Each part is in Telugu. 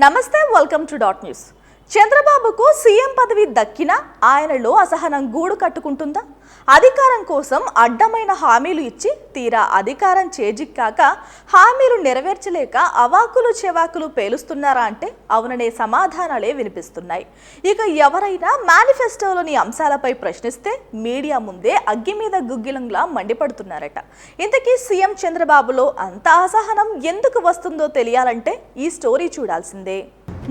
నమస్తే, వెల్కమ్ టు డాట్ న్యూస్. చంద్రబాబుకు సీఎం పదవి దక్కినా ఆయనలో అసహనం గూడు కట్టుకుంటుందా? అధికారం కోసం అడ్డమైన హామీలు ఇచ్చి తీరా అధికారం చేజిక్కాక హామీలు నెరవేర్చలేక అవాకులు చెవాకులు పేలుస్తున్నారా అంటే అవుననే సమాధానాలే వినిపిస్తున్నాయి. ఇక ఎవరైనా మేనిఫెస్టోలోని అంశాలపై ప్రశ్నిస్తే మీడియా ముందే అగ్గి మీద గుగ్గిలంలా మండిపడుతున్నారట. ఇంతకీ సీఎం చంద్రబాబులో అంత అసహనం ఎందుకు వస్తుందో తెలియాలంటే ఈ స్టోరీ చూడాల్సిందే.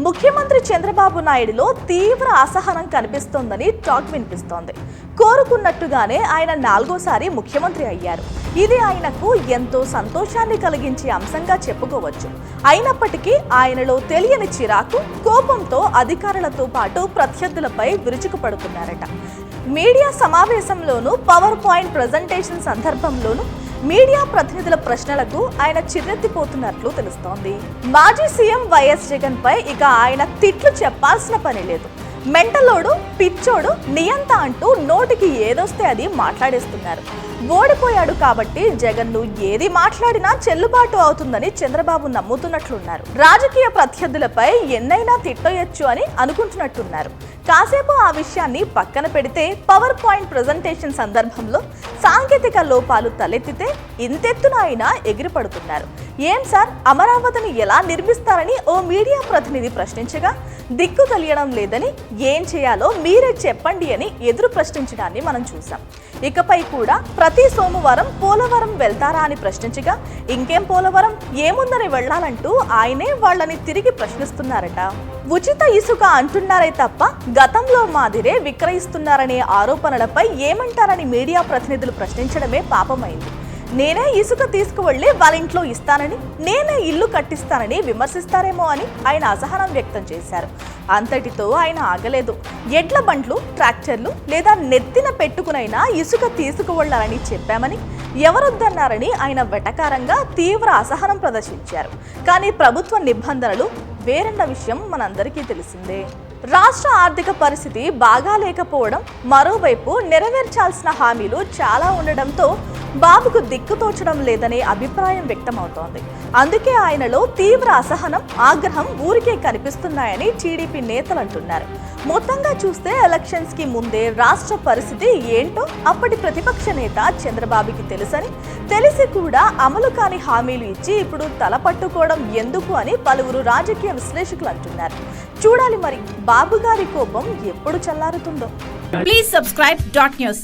ముఖ్యమంత్రి చంద్రబాబు నాయుడులో తీవ్ర అసహనం కనిపిస్తోందని టాక్ వినిపిస్తోంది. కోరుకున్నట్టుగానే ఆయన 4వ ముఖ్యమంత్రి అయ్యారు. ఇది ఆయనకు ఎంతో సంతోషాన్ని కలిగించే అంశంగా చెప్పుకోవచ్చు. అయినప్పటికీ ఆయనలో తెలియని చిరాకు, కోపంతో అధికారులతో పాటు ప్రత్యర్థులపై విరుచుకుపడుతున్నారట. మీడియా సమావేశంలోనూ, పవర్ పాయింట్ ప్రజెంటేషన్ సందర్భంలోనూ మీడియా ప్రతినిధుల ప్రశ్నలకు ఆయన చిర్రెత్తిపోతున్నట్లు తెలుస్తోంది. మాజీ సీఎం వైఎస్ జగన్ పై ఇక ఆయన తిట్లు చెప్పాల్సిన పని లేదు. మెంటలోడు, పిచ్చోడు, నియంత అంటూ నోటికి ఏదొస్తే అది మాట్లాడేస్తున్నారు. ఓడిపోయాడు కాబట్టి జగన్ను ఏది మాట్లాడినా చెల్లుబాటు అవుతుందని చంద్రబాబు నమ్ముతున్నట్లున్నారు. రాజకీయ ప్రత్యర్థులపై ఎన్నైనా తిట్టొయ్యొచ్చు అని అనుకుంటున్నట్టున్నారు. కాసేపు ఆ విషయాన్ని పక్కన పెడితే పవర్ పాయింట్ ప్రజెంటేషన్ సందర్భంలో సాంకేతిక లోపాలు తలెత్తితే ఇంతెత్తున ఆయన ఎగిరిపడుతున్నారు. ఏం సార్, అమరావతిని ఎలా నిర్మిస్తారని ఓ మీడియా ప్రతినిధి ప్రశ్నించగా దిక్కు తెలియడం లేదని, ఏం చేయాలో మీరే చెప్పండి అని ఎదురు ప్రశ్నించడాన్ని మనం చూసాం. ఇకపై కూడా ప్రతి సోమవారం పోలవరం వెళ్తారా అని ప్రశ్నించగా ఇంకేం పోలవరం, ఏముందని వెళ్లాలంటూ ఆయనే వాళ్ళని తిరిగి ప్రశ్నిస్తున్నారట. ఉచిత ఇసుక అంటున్నారే తప్ప గతంలో మాదిరే విక్రయిస్తున్నారనే ఆరోపణలపై ఏమంటారని మీడియా ప్రతినిధులు ప్రశ్నించడమే పాపమైంది. నేనే ఇసుక తీసుకువెళ్లి వాళ్ళ ఇంట్లో ఇస్తానని, నేనే ఇల్లు కట్టిస్తానని విమర్శిస్తారేమో అని ఆయన అసహనం వ్యక్తం చేశారు. అంతటితో ఆయన ఆగలేదు. ఎడ్ల బండ్లు, ట్రాక్టర్లు లేదా నెత్తిన పెట్టుకునైనా ఇసుక తీసుకువెళ్లాలని చెప్పామని, ఎవరొద్దన్నారని ఆయన వెటకారంగా తీవ్ర అసహనం ప్రదర్శించారు. కానీ ప్రభుత్వ నిబంధనలు వేరన్న విషయం మనందరికీ తెలిసిందే. రాష్ట్ర ఆర్థిక పరిస్థితి బాగా లేకపోవడం, మరోవైపు నెరవేర్చాల్సిన హామీలు చాలా ఉండడంతో బాబుకు దిక్కుతోచడం లేదనే అభిప్రాయం వ్యక్తమవుతోంది. అందుకే ఆయనలో తీవ్ర అసహనం, ఆగ్రహం ఊరికే కనిపిస్తున్నాయని టీడీపీ నేతలు అంటున్నారు. మొత్తంగా చూస్తే ఎలక్షన్స్ కి ముందే రాష్ట్ర పరిస్థితి ఏంటో అప్పటి ప్రతిపక్ష నేత చంద్రబాబుకి తెలుసని, తెలిసి కూడా అమలు కాని హామీలు ఇచ్చి ఇప్పుడు తల పట్టుకోవడం ఎందుకు అని పలువురు రాజకీయ విశ్లేషకులు అంటున్నారు. చూడాలి మరి బాబు గారి కోపం ఎప్పుడు చల్లారుతుందో. Please subscribe dot news.